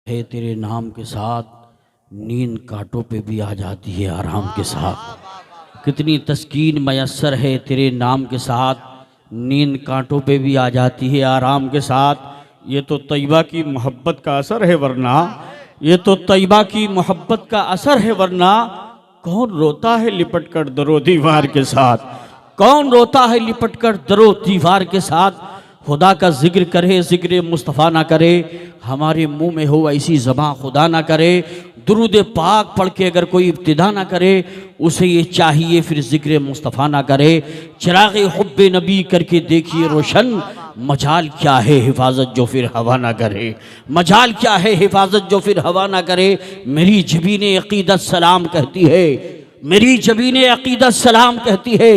है तेरे नाम के साथ नींद कांटों पे भी आ जाती है आराम के साथ। कितनी तस्कीन मयस्सर है तेरे नाम के साथ, नींद कांटों पे भी आ जाती है आराम के साथ। ये तो तैयबा की मोहब्बत का असर है वरना, ये तो तैयबा की मोहब्बत का असर है वरना कौन रोता है लिपट कर दरो दीवार के साथ, कौन रोता है लिपट कर दरो दीवार के साथ। खुदा का जिक्र करे जिक्र मुस्तफ़ा ना करे, हमारे मुंह में हो ऐसी ज़बां खुदा ना करे। दुरूद पाक पढ़ के अगर कोई इब्तिदा ना करे, उसे ये चाहिए फिर जिक्र मुस्तफ़ा ना करे। चिराग़ हुब्बे नबी करके देखिए रोशन, मजाल क्या है हिफाजत जो फिर हवा ना करे, मजाल क्या है हिफाजत जो फिर हवा ना करे। मेरी ज़बीन अक़ीदत सलाम कहती है, मेरी ज़बीन अक़ीदत सलाम कहती है,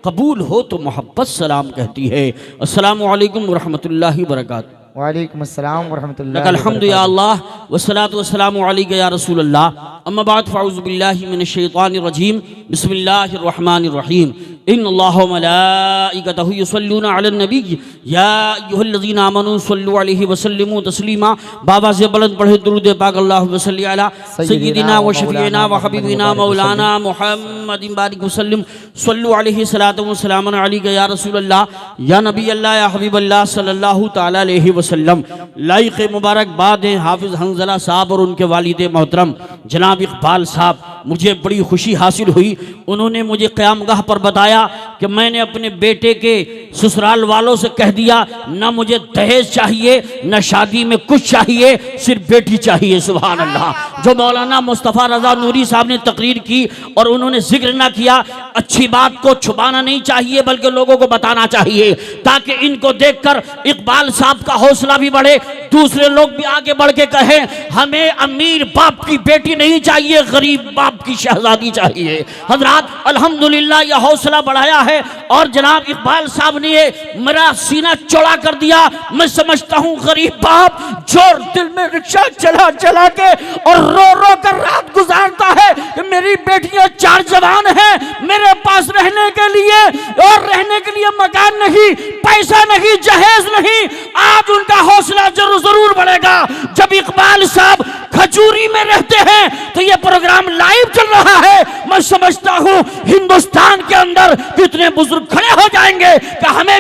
कबूल हो तो मोहब्बत सलाम कहती है। अस्सलामु अलैकुम वरहमतुल्लाहि वबरकातुहू। वालेकुम अस्सलाम वरहमतुल्लाहि लकल हम्दु या अल्लाह वस्सलातु वस्सलामु अलैका या रसूल अल्लाह। अम्मा बाद फ़अऊज़ु बिल्लाहि मिनश शैतानिर रजीम। बिस्मिल्लाहिर रहमानिर रहीम। इन्नल्लाहा व मलाइकतहु युसल्लूना अलन नबी या अय्युहल्लज़ीना आमनू सल्लु अलैहि व सल्लिमू तस्लीमा। बाबा से बुलंद पढ़े दुरूद पाक अल्लाहुम्मा सल्लि अला सय्यिदिना व शफ़ीना व हबीबिना मौलाना मुहम्मदिन बारिक वसल्लम। सल्लु अलैहि सलातु व सलामुन अलैका या रसूल अल्लाह या नबी अल्लाह या हबीब अल्लाह सल्लल्लाहु तआला अलैहि वसल्लम। लाइक़ मुबारकबाद हैं हाफिज़ हंज़ला साहब और उनके वालिद मोहतरम जनाब इक़बाल साहब। मुझे बड़ी खुशी हासिल हुई, उन्होंने मुझे क़यामगाह पर बताया कि मैंने अपने बेटे के ससुराल वालों से कह दिया न मुझे दहेज चाहिए न शादी में कुछ चाहिए, सिर्फ बेटी चाहिए। सुभान अल्लाह। जो मौलाना मुस्तफ़ा रज़ा नूरी साहब ने तकरीर की और उन्होंने जिक्र ना किया, अच्छी बात को छुपाना नहीं चाहिए बल्कि लोगों को बताना चाहिए ताकि इनको देखकर इकबाल साहब का हौसला भी बढ़े, दूसरे लोग भी आगे बढ़ के कहें हमें अमीर बाप की बेटी नहीं चाहिए, गरीब बाप की शहजादी चाहिए। हजरात अल्हम्दुलिल्लाह यह हौसला बढ़ाया है और जनाब इकबाल साहब ने मेरा सीना चौड़ा कर दिया। मैं समझता हूँ गरीब बाप जो दिल में रिक्शा चला चला के और रो रो कर रात गुजारता है कि मेरी बेटियां 4 जवान हैं, मेरे पास रहने के लिए और रहने के लिए मकान नहीं, पैसा नहीं, जहेज नहीं, आज उनका हौसला जरूर बढ़ेगा। जब इकबाल साहब खजूरी में रहते हैं तो ये प्रोग्राम लाइव चल रहा है, मैं समझता हूँ हिंदुस्तान के अंदर कितने बुजुर्ग खड़े हो जाएंगे कि हमें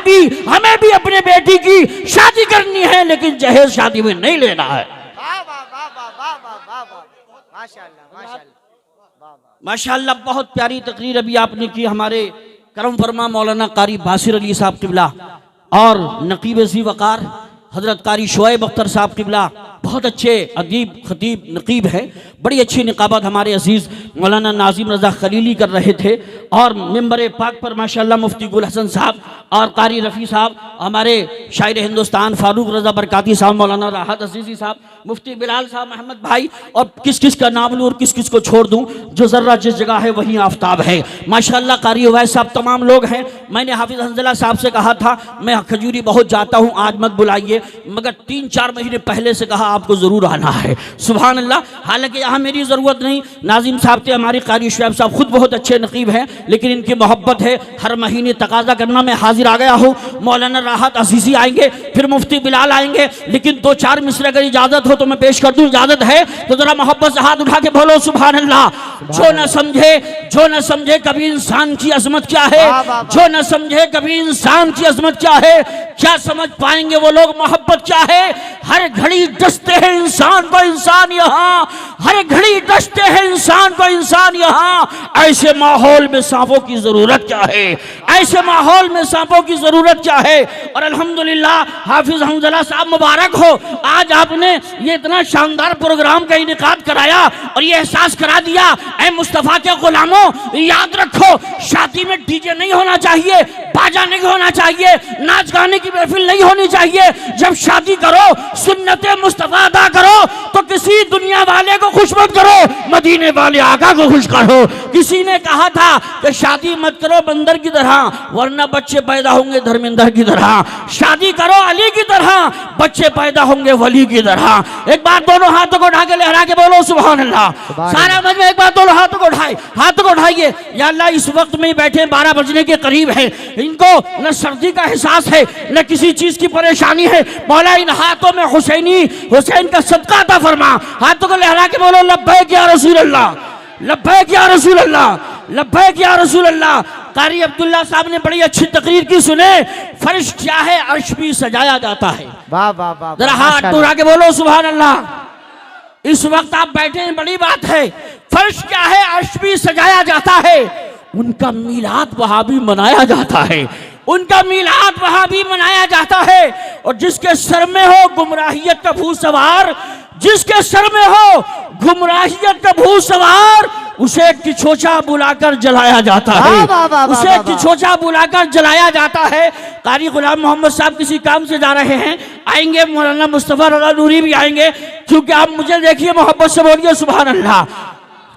भी अपने बेटी की शादी करनी है लेकिन जहेज शादी में नहीं लेना है। माशाअल्लाह बहुत प्यारी तकरीर अभी आपने की। हमारे करम फरमा मौलाना कारी बासिर अली साहब किबला और नकीब ज़ी वक़ार हजरत कारी शुएब अख्तर साहब किबला बहुत अच्छे अदीब खतीब नकीब हैं। बड़ी अच्छी निकाबत हमारे अजीज़ मौलाना नाज़िम रज़ा खलीली कर रहे थे और मिंबर पाक पर माशाअल्लाह मुफ्ती गुल हसन साहब और कारी रफ़ी साहब, हमारे शायर हिंदुस्तान फारूक रज़ा बरकाती साहब, मौलाना राहत अजीज़ी साहब, मुफ्ती बिलाल साहब, महमद भाई, और किस किस का नाम लूँ और किस किस को छोड़ दूँ। जो ज़र्रा जिस जगह है वहीं आफ्ताब है। माशाअल्लाह कारी उवैस साहब तमाम लोग हैं। मैंने हाफिज़ हंज़ला साहब से कहा था मैं खजूरी बहुत जाता हूँ, आज मत बुलाइए, मगर 3-4 महीने पहले से कहा आपको ज़रूर आना है। सुभान अल्लाह। हालांकि यहाँ मेरी ज़रूरत नहीं, नाज़िम साहब थे, हमारे कारी शुएब साहब खुद बहुत अच्छे नकीब हैं, लेकिन इनकी मोहब्बत है, हर महीने तकाजा करना मैं हाजिर आ गया हूँ। मौलाना राहत अजीज़ी आएंगे, फिर मुफ्ती बिलाल आएंगे, लेकिन 2-4 मिसरे अगर इजाज़त हो तो मैं पेश कर दूँ। इजाज़त है तो ज़रा मोहब्बत से हाथ उठा के बोलो सुभान अल्लाह। जो न समझे कभी इंसान की अजमत क्या है, जो न समझे कभी इंसान की अजमत क्या है, क्या समझ पाएंगे वो लोग मोहब्बत क्या है। हर घड़ी डसते हैं इंसान को इंसान यहाँ, हर घड़ी डसते हैं इंसान को इंसान यहाँ। ऐसे माहौल में सांपों की जरूरत क्या है, ऐसे माहौल में सांपों की जरूरत क्या है। और अल्हम्दुलिल्लाह हाफिज हंज़ला साहब मुबारक हो, आज आपने ये इतना शानदार प्रोग्राम का इनेकाद कराया और ये एहसास करा दिया ऐ मुस्तफ़ा के गुलामों, याद रखो शादी में डीजे नहीं होना चाहिए, बाजा नहीं होना चाहिए, नाच गाने की महफिल नहीं होनी चाहिए। जब शादी करो सुन्नते मुस्तफ़ा अदा करो तो किसी दुनिया वाले को खुश मत करो, मदीना मदीने वाले आका को खुश करो। किसी ने कहा था कि शादी मत करो बंदर की तरह, वरना बच्चे पैदा होंगे धर्मेंद्र की तरह। शादी करो अली की तरह, बच्चे पैदा होंगे वली की तरह। एक बार दोनों हाथों को उठा के लहरा के बोलो सुभान अल्लाह। सारा मजमा एक बार दोनों हाथों को उठाए, हाथों को उठाइए। या अल्लाह इस वक्त में बैठे 12 बजने के करीब है, इनको न सर्दी का एहसास है न किसी चीज की परेशानी है। मौला इन हाथों में हुसैन का सदका अता फरमा। हाथों को लहरा के बोलो लब्बैक या रसूल अल्लाह, लब्बैक या रसूल अल्लाह, लब्बैक या रसूल अल्लाह। कारी अब्दुल्ला साहब ने बड़ी अच्छी तकरीर की, सुने। फर्श क्या है, अर्श भी सजाया जाता है। वाह वाह वाह, जरा हाथ उठा के बोलो सुभान अल्लाह। इस वक्त आप बैठे हैं, बड़ी बात है। फर्श क्या है, अर्श भी सजाया जाता है। उनका मीलाद वहां भी मनाया जाता है, उनका मीलाद वहां भी मनाया जाता है। और जिसके सर में हो गुमराहियत का भूत सवार, जिसके सर में हो गुमराहियत का भूत सवार, उसे किछोचा बुलाकर जलाया जाता है, उसे किछोचा बुलाकर जलाया जाता है। कारी गुलाम मोहम्मद साहब किसी काम से जा रहे हैं, आएंगे। मौलाना मुस्तफा रज़ा नूरी भी आएंगे, क्योंकि आप मुझे देखिए, मोहब्बत से बोलिए सुभान अल्लाह।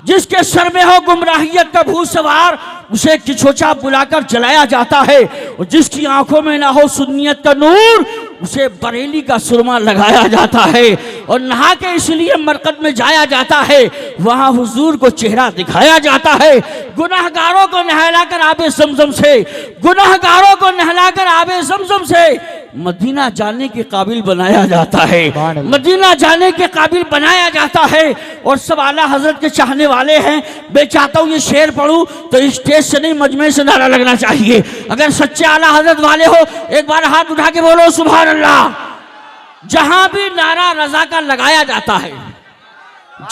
जिसके सर में हो गुमराहियत का भूत सवार, उसे किछोचा बुलाकर जलाया जाता है। और जिसकी आंखों में ना हो सुन्नियत का नूर, उसे बरेली का सुरमा लगाया जाता है। और नहा के इसलिए मरकत में जाया जाता है, वहां हुजूर को चेहरा दिखाया जाता है। गुनाहगारों को नहलाकर आबे ज़मज़म से, गुनाहगारों को नहलाकर आबे ज़मज़म से मदीना जाने के काबिल बनाया जाता है, मदीना जाने के काबिल बनाया जाता है। और सब आला हजरत के चाहने वाले हैं। मैं चाहता हूँ ये शेर पढ़ूं तो स्टेज से नहीं, मजमे से नारा लगना चाहिए। अगर सच्चे आला हजरत वाले हो, एक बार हाथ उठा के बोलो सुभान अल्लाह। जहां भी नारा रजा का लगाया जाता है,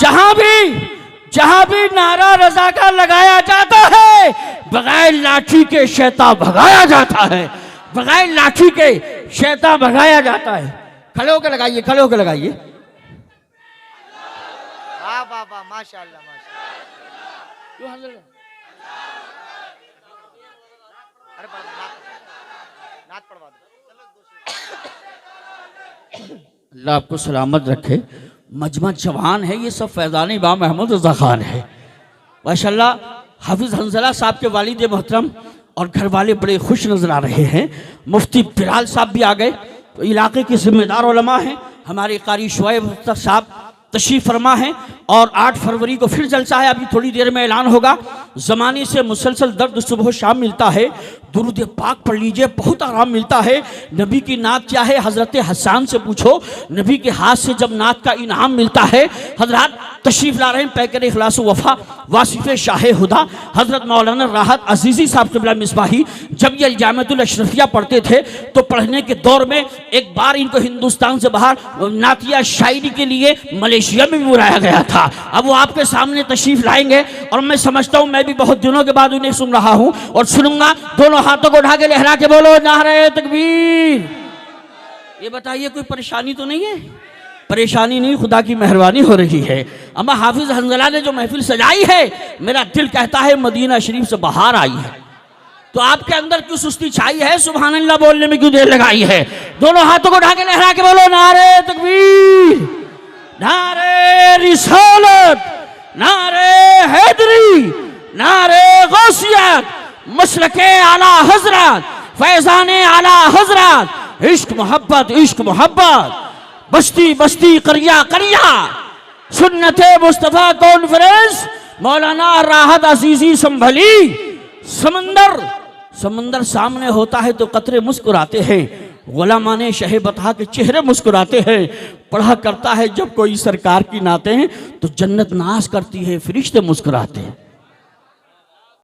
जहां भी नारा रजा का लगाया जाता है, बगैर लाठी के शैतान भगाया जाता है, बगैर लाठी के शैतान भगाया जाता है। खड़े होकर लगाइए, खड़े होकर लगाइए। वाह वाह वाह, माशाअल्लाह माशाअल्लाह। अरे नात पढ़वा दो। अल्लाह आपको सलामत रखे। मजमा जवान है, ये सब फैज़ान इमाम अहमद रज़ा खान है माशाअल्लाह। हाफिज हंजला साहब के वालिद मोहतरम और घर वाले बड़े खुश नजर आ रहे हैं। मुफ्ती बिलाल साहब भी आ गए, तो इलाके के जिम्मेदार उलमा हैं। हमारे कारी शुएब अख्तर साहब तशरीफ़ फरमा है। और 8 फरवरी को फिर जलसा है, अभी थोड़ी देर में ऐलान होगा। ज़माने से मुसलसल दर्द सुबह शाम मिलता है, दुरूद पाक पढ़ लीजिए, बहुत आराम मिलता है। नबी की नात क्या है, हज़रत हसन से पूछो। नबी के हाथ से जब नात का इनाम मिलता है। हज़रत तशरीफ़ ला रहे हैं पैकर इखलास वफ़ा वासिफ़ शाह हुदा हज़रत मौलाना राहत अजीज़ी साहब क़िबला मिसबाही। जब ये जामिअतुल अशरफिया पढ़ते थे तो पढ़ने के दौर में एक बार इनको हिंदुस्तान से बाहर नातिया शायरी के लिए मलेशिया में भी बुलाया गया था। अब वो आपके सामने तशरीफ़ लाएंगे और मैं समझता हूँ मैं भी बहुत दिनों के बाद उन्हें सुन रहा हूँ और सुनूंगा। दोनों हाथों को उठा के लहरा के बोलो नारे तकबीर। ये बताइए कोई परेशानी तो नहीं है? परेशानी नहीं, खुदा की मेहरबानी हो रही है। अम्मा हाफिज हंजला ने जो महफिल सजाई है, मेरा दिल कहता है मदीना शरीफ से बाहर आई है। तो आपके अंदर क्यों सुस्ती छाई है? सुभान अल्लाह बोलने में क्यों देर लगाई है? दोनों हाथों को उठा के लहरा के बोलो नारे तकबीर, नारे रिसालत, नारे हैदरी, नारे गौसियत, मसलके आला हजरत, फैजाने आला हजरत, इश्क मोहब्बत, इश्क मोहब्बत, बस्ती बस्ती करिया करिया, सुन्नते मुस्तफ़ा कॉन्फ्रेंस, मौलाना राहत अजीज़ी संभली। समंदर समंदर सामने होता है तो कतरे मुस्कुराते हैं, गुलामाने शह बता के चेहरे मुस्कुराते हैं। पढ़ा करता है जब कोई सरकार की नाते हैं तो जन्नत नाश करती है, फरिश्ते मुस्कुराते हैं।